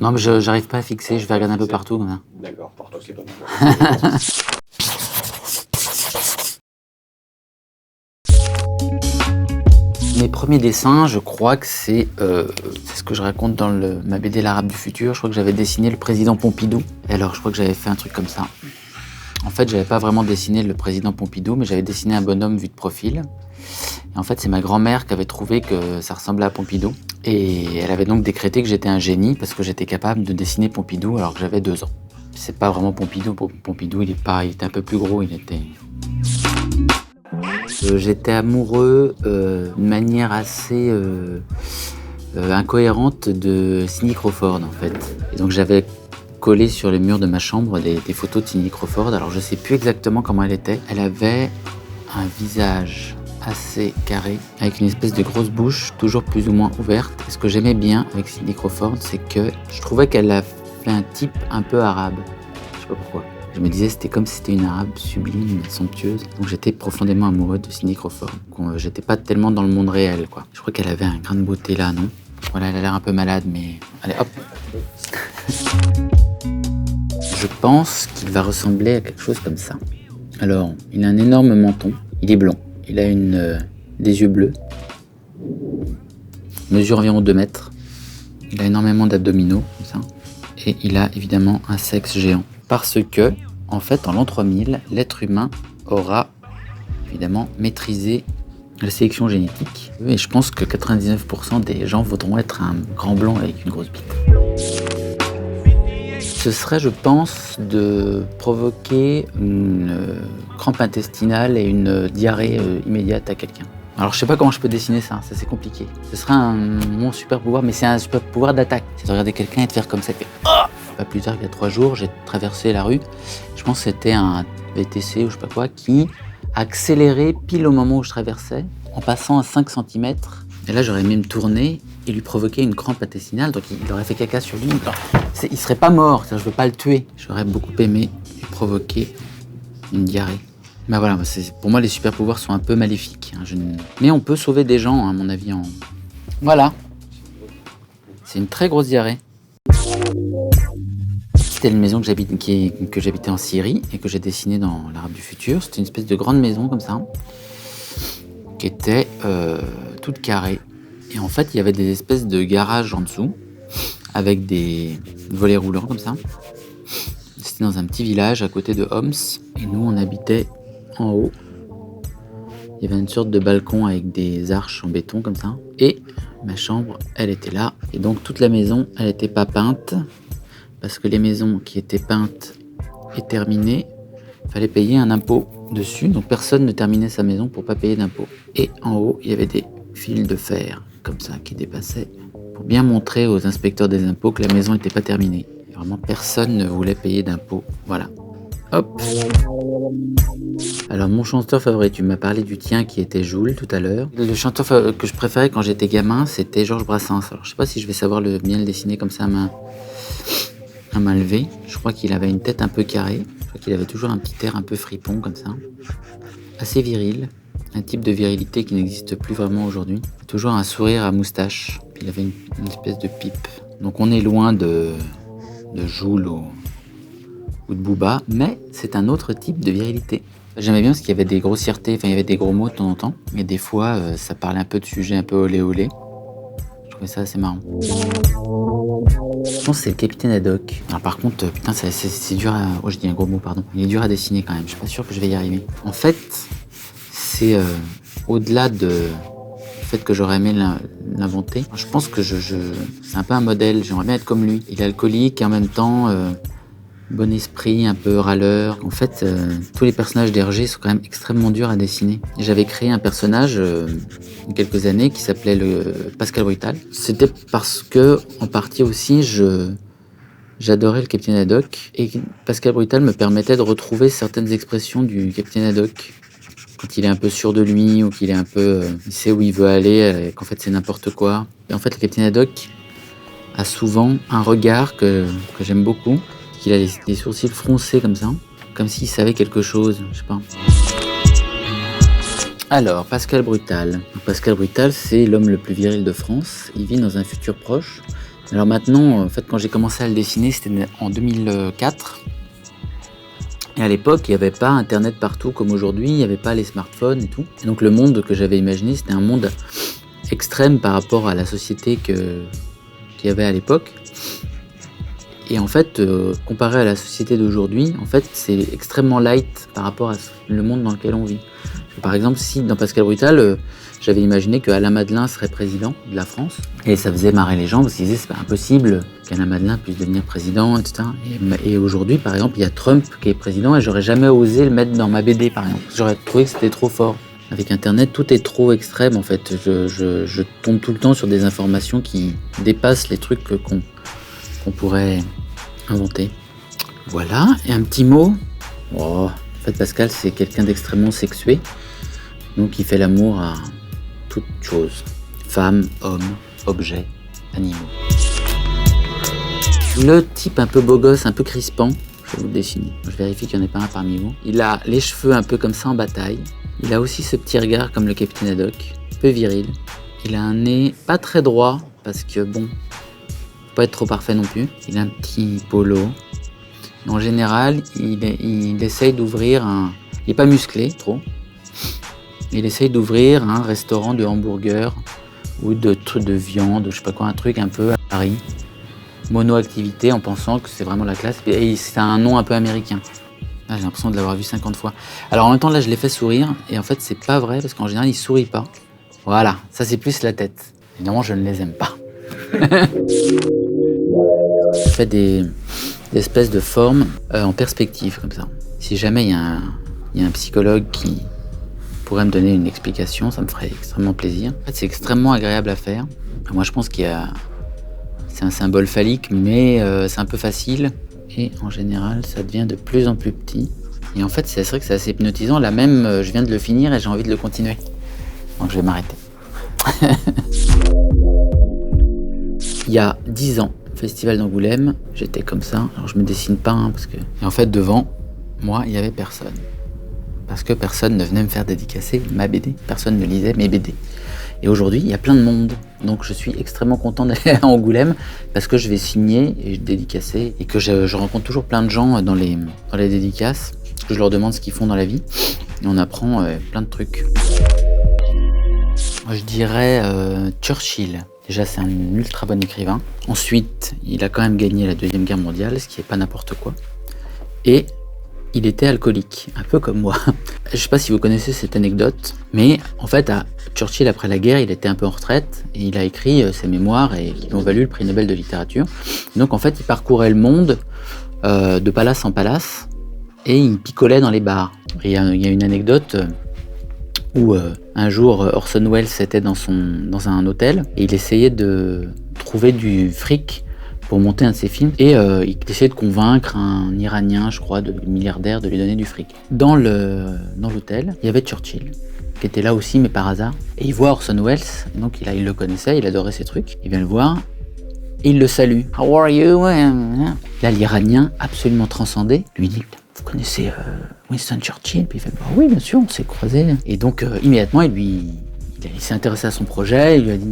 Non, mais j'arrive pas à fixer, je vais regarder un peu partout comme ça. D'accord, pour toi c'est pas mal. Mes premiers dessins, je crois que c'est ce que je raconte dans ma BD L'Arabe du futur. Je crois que j'avais dessiné le président Pompidou. Et alors, je crois que j'avais fait un truc comme ça. En fait, j'avais pas vraiment dessiné le président Pompidou, mais j'avais dessiné un bonhomme vu de profil. Et en fait, c'est ma grand-mère qui avait trouvé que ça ressemblait à Pompidou. Et elle avait donc décrété que j'étais un génie parce que j'étais capable de dessiner Pompidou alors que j'avais 2 ans. C'est pas vraiment Pompidou. Pompidou, il était un peu plus gros. J'étais amoureux d'une manière assez incohérente de Cindy Crawford, en fait. Et donc j'avais collé sur le mur de ma chambre des photos de Cindy Crawford. Alors je sais plus exactement comment elle était. Elle avait un visage assez carré, avec une espèce de grosse bouche, toujours plus ou moins ouverte. Et ce que j'aimais bien avec Cindy Crawford, c'est que je trouvais qu'elle a fait un type un peu arabe. Je sais pas pourquoi. Je me disais c'était comme si c'était une arabe sublime, somptueuse. Donc j'étais profondément amoureux de Cindy Crawford. J'étais pas tellement dans le monde réel, quoi. Je crois qu'elle avait un grain de beauté là, non? Voilà, elle a l'air un peu malade, mais... Allez, hop. Je pense qu'il va ressembler à quelque chose comme ça. Alors, il a un énorme menton. Il est blond. Il a des yeux bleus. Il mesure environ 2 mètres. Il a énormément d'abdominaux, comme ça. Et il a évidemment un sexe géant. Parce que, en fait, en l'an 3000, l'être humain aura évidemment maîtrisé la sélection génétique. Et je pense que 99% des gens voudront être un grand blond avec une grosse bite. Ce serait, je pense, de provoquer une crampe intestinale et une diarrhée immédiate à quelqu'un. Alors je sais pas comment je peux dessiner ça c'est compliqué. Ce serait mon super pouvoir, mais c'est un super pouvoir d'attaque. C'est de regarder quelqu'un et de faire comme ça, Pas plus tard qu'il y a 3 jours, j'ai traversé la rue. Je pense que c'était un VTC ou je sais pas quoi qui a accéléré pile au moment où je traversais, en passant à 5 cm. Et là j'aurais même tourné et lui provoqué une crampe intestinale, donc il aurait fait caca sur lui. Il serait pas mort, je veux pas le tuer. J'aurais beaucoup aimé lui provoquer une diarrhée. Ben voilà, pour moi les super pouvoirs sont un peu maléfiques. Mais on peut sauver des gens, à mon avis. Voilà. C'est une très grosse diarrhée. C'était une maison que j'habitais en Syrie et que j'ai dessinée dans L'Arabe du futur. C'était une espèce de grande maison comme ça, qui était toute carrée. Et en fait, il y avait des espèces de garages en dessous, avec des volets roulants comme ça. C'était dans un petit village à côté de Homs. Et nous, on habitait en haut. Il y avait une sorte de balcon avec des arches en béton comme ça. Et ma chambre, elle était là. Et donc toute la maison, elle n'était pas peinte. Parce que les maisons qui étaient peintes et terminées, il fallait payer un impôt dessus. Donc personne ne terminait sa maison pour pas payer d'impôt. Et en haut, il y avait des fils de fer comme ça qui dépassaient pour bien montrer aux inspecteurs des impôts que la maison n'était pas terminée. Et vraiment, personne ne voulait payer d'impôt. Voilà. Hop. Alors mon chanteur favori, tu m'as parlé du tien qui était Jul tout à l'heure. Le chanteur que je préférais quand j'étais gamin, c'était Georges Brassens. Alors je sais pas si je vais savoir bien le dessiner comme ça à main levée. Je crois qu'il avait une tête un peu carrée. Je crois qu'il avait toujours un petit air un peu fripon comme ça. Assez viril. Un type de virilité qui n'existe plus vraiment aujourd'hui. Toujours un sourire à moustache. Il avait une espèce de pipe. Donc on est loin de Jul ou de Booba, mais c'est un autre type de virilité. J'aimais bien parce qu'il y avait des grossièretés, il y avait des gros mots de temps en temps, et des fois ça parlait un peu de sujets un peu olé olé. Je trouvais ça assez marrant. Je pense que c'est le Capitaine Haddock. Alors par contre, putain, c'est dur à... Oh, je dis un gros mot, pardon. Il est dur à dessiner quand même, je suis pas sûr que je vais y arriver. En fait, c'est au-delà du fait que j'aurais aimé l'inventer. Je pense que c'est un peu un modèle, j'aimerais bien être comme lui. Il est alcoolique et en même temps... bon esprit, un peu râleur. En fait, tous les personnages d'Hergé sont quand même extrêmement durs à dessiner. J'avais créé un personnage il y a quelques années qui s'appelait Pascal Brutal. C'était parce que, en partie aussi, j'adorais le Capitaine Haddock et Pascal Brutal me permettait de retrouver certaines expressions du Capitaine Haddock. Quand il est un peu sûr de lui ou qu'il est un peu... il sait où il veut aller et qu'en fait c'est n'importe quoi. Et en fait, le Capitaine Haddock a souvent un regard que j'aime beaucoup. Il a des sourcils froncés comme ça, comme s'il savait quelque chose, je sais pas. Alors, Pascal Brutal. Pascal Brutal, c'est l'homme le plus viril de France. Il vit dans un futur proche. Alors maintenant, en fait, quand j'ai commencé à le dessiner, c'était en 2004. Et à l'époque, il n'y avait pas Internet partout comme aujourd'hui, il n'y avait pas les smartphones et tout. Et donc le monde que j'avais imaginé, c'était un monde extrême par rapport à la société qu'il y avait à l'époque. Et en fait, comparé à la société d'aujourd'hui, en fait, c'est extrêmement light par rapport à le monde dans lequel on vit. Par exemple, si dans Pascal Brutal, j'avais imaginé que Alain Madelin serait président de la France, et ça faisait marrer les gens parce qu'ils disaient c'est pas impossible qu'Alain Madelin puisse devenir président, etc. Et aujourd'hui, par exemple, il y a Trump qui est président, et j'aurais jamais osé le mettre dans ma BD, par exemple. J'aurais trouvé que c'était trop fort. Avec Internet, tout est trop extrême, en fait. Je tombe tout le temps sur des informations qui dépassent les trucs qu'on pourrait inventer. Voilà, et un petit mot. Oh, en fait, Pascal, c'est quelqu'un d'extrêmement sexué. Donc, il fait l'amour à toutes choses. Femmes, hommes, objets, animaux. Le type un peu beau gosse, un peu crispant, je vais vous le dessiner. Je vérifie qu'il n'y en ait pas un parmi vous. Il a les cheveux un peu comme ça en bataille. Il a aussi ce petit regard comme le capitaine Haddock, un peu viril. Il a un nez pas très droit, parce que bon, faut pas être trop parfait non plus. Il a un petit polo. En général, il essaye d'ouvrir un... Il n'est pas musclé, trop. Il essaye d'ouvrir un restaurant de hamburgers ou de trucs de viande, je sais pas quoi, un truc un peu à Paris. Mono-activité en pensant que c'est vraiment la classe. Et c'est un nom un peu américain. Là, j'ai l'impression de l'avoir vu 50 fois. Alors en même temps, là, je l'ai fait sourire. Et en fait, c'est pas vrai parce qu'en général, il sourit pas. Voilà, ça c'est plus la tête. Évidemment, je ne les aime pas. Je fais des espèces de formes en perspective, comme ça. Si jamais il y a un psychologue qui pourrait me donner une explication, ça me ferait extrêmement plaisir. En fait, c'est extrêmement agréable à faire. Moi, je pense c'est un symbole phallique, mais c'est un peu facile. Et en général, ça devient de plus en plus petit. Et en fait, c'est vrai que c'est assez hypnotisant. Là même, je viens de le finir et j'ai envie de le continuer. Donc, je vais m'arrêter. Il y a 10 ans, Festival d'Angoulême, j'étais comme ça. Alors, je me dessine pas, parce que... Et en fait, devant moi, il y avait personne. Parce que personne ne venait me faire dédicacer ma BD. Personne ne lisait mes BD. Et aujourd'hui, il y a plein de monde. Donc je suis extrêmement content d'aller à Angoulême parce que je vais signer et dédicacer et que je rencontre toujours plein de gens dans les dédicaces. Je leur demande ce qu'ils font dans la vie et on apprend plein de trucs. Moi, je dirais Churchill. Déjà, c'est un ultra bon écrivain. Ensuite, il a quand même gagné la Deuxième Guerre mondiale, ce qui est pas n'importe quoi. Et il était alcoolique, un peu comme moi. Je sais pas si vous connaissez cette anecdote, mais en fait, Churchill, après la guerre, il était un peu en retraite et il a écrit ses mémoires et qui lui ont valu le prix Nobel de littérature. Donc en fait, il parcourait le monde de palace en palace et il picolait dans les bars. Et il y a une anecdote où un jour Orson Welles était dans un hôtel et il essayait de trouver du fric pour monter un de ses films, et il essayait de convaincre un Iranien, je crois, milliardaire, de lui donner du fric. Dans l'hôtel, il y avait Churchill, qui était là aussi, mais par hasard. Et il voit Orson Welles, donc il le connaissait, il adorait ses trucs. Il vient le voir, et il le salue. « How are you? » Là, l'Iranien, absolument transcendé, lui dit « Vous connaissez Winston Churchill ?» Puis il fait « Oui, bien sûr, on s'est croisés. » Et donc, immédiatement, il s'est intéressé à son projet, il lui a dit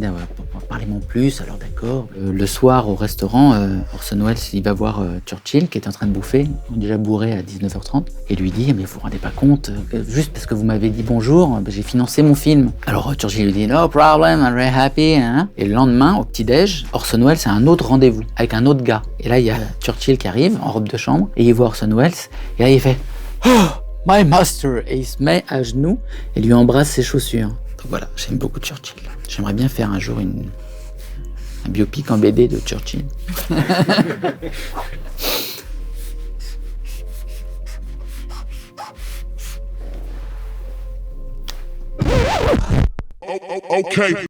parlez-moi plus, alors d'accord. Le soir au restaurant, Orson Welles il va voir Churchill qui est en train de bouffer, déjà bourré à 19h30, et lui dit mais vous vous rendez pas compte, juste parce que vous m'avez dit bonjour, j'ai financé mon film. Alors Churchill lui dit no problem, I'm very happy. Hein. Et le lendemain, au petit-déj, Orson Welles a un autre rendez-vous avec un autre gars. Et là il y a Churchill qui arrive en robe de chambre, et il voit Orson Welles, et là il fait oh, my master, et il se met à genoux et lui embrasse ses chaussures. Donc voilà, j'aime beaucoup Churchill. J'aimerais bien faire un jour un biopic en BD de Churchill. Okay.